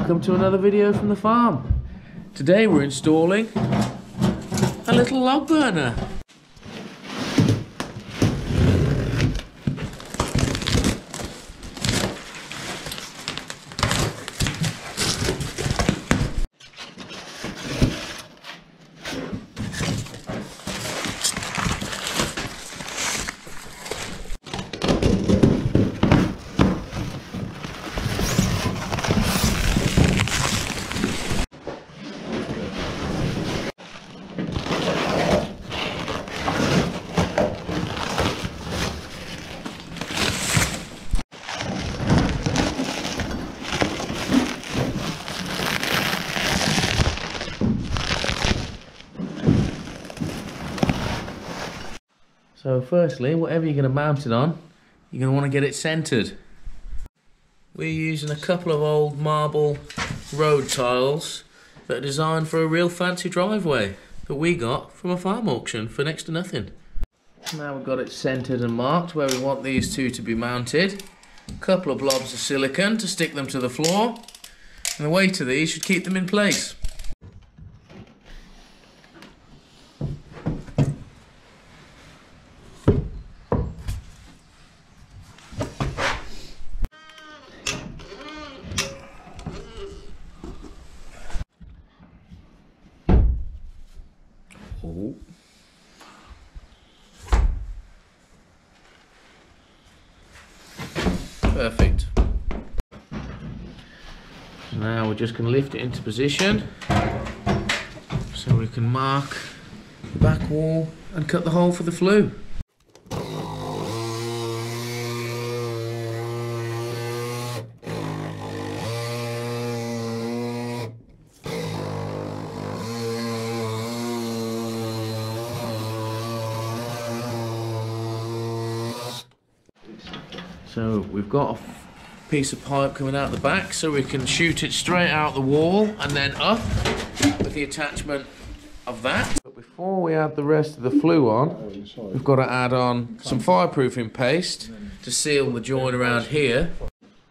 Welcome to another video from the farm. Today we're installing a little log burner. So firstly, whatever you're going to mount it on, you're going to want to get it centered. We're using a couple of old marble road tiles that are designed for a real fancy driveway that we got from a farm auction for next to nothing. Now we've got it centered and marked where we want these two to be mounted. A couple of blobs of silicone to stick them to the floor, and the weight of these should keep them in place. Oh. Perfect. Now we're just going to lift it into position so we can mark the back wall and cut the hole for the flue. So we've got a piece of pipe coming out the back so we can shoot it straight out the wall and then up with the attachment of that. But before we add the rest of the flue on, we've got to add on some fireproofing paste to seal the join around here.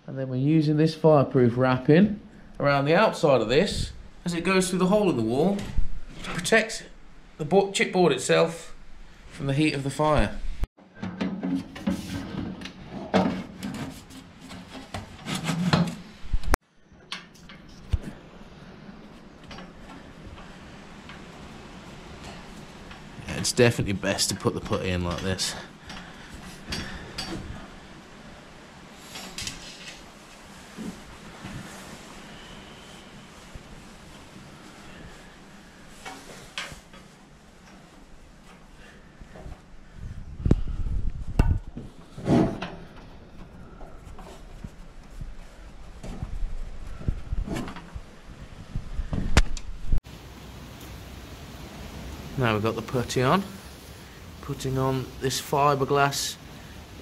And then we're using this fireproof wrapping around the outside of this as it goes through the hole in the wall to protect the chipboard itself from the heat of the fire. It's definitely best to put the putty in like this. Now we've got the putty on, putting on this fiberglass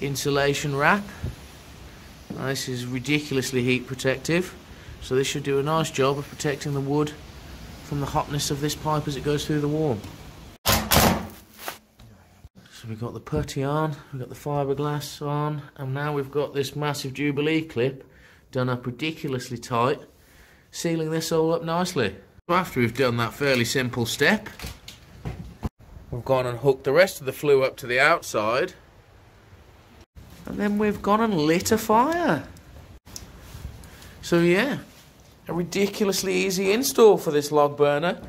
insulation wrap. Now this is ridiculously heat protective, so this should do a nice job of protecting the wood from the hotness of this pipe as it goes through the wall. So we've got the putty on, we've got the fiberglass on, and now we've got this massive Jubilee clip done up ridiculously tight, sealing this all up nicely. So after we've done that fairly simple step, we've gone and hooked the rest of the flue up to the outside, and then we've gone and lit a fire. So yeah, a ridiculously easy install for this log burner.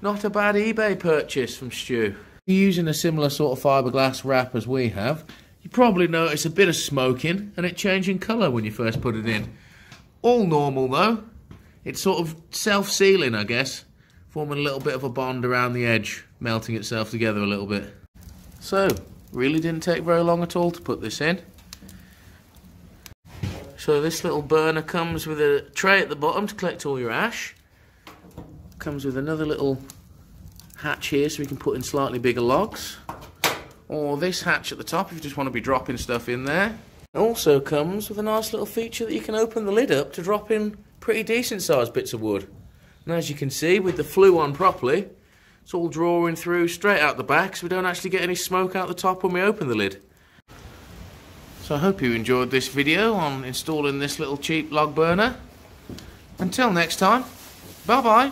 Not a bad eBay purchase from Stu. If you're using a similar sort of fiberglass wrap as we have, you probably notice a bit of smoking and it changing colour when you first put it in. All normal though. It's sort of self-sealing, I guess, forming a little bit of a bond around the edge, melting itself together a little bit. So, really didn't take very long at all to put this in. So this little burner comes with a tray at the bottom to collect all your ash. Comes with another little hatch here so we can put in slightly bigger logs. Or this hatch at the top if you just want to be dropping stuff in there. It also comes with a nice little feature that you can open the lid up to drop in pretty decent sized bits of wood. And as you can see, with the flue on properly, it's all drawing through straight out the back, so we don't actually get any smoke out the top when we open the lid. So I hope you enjoyed this video on installing this little cheap log burner. Until next time, bye bye.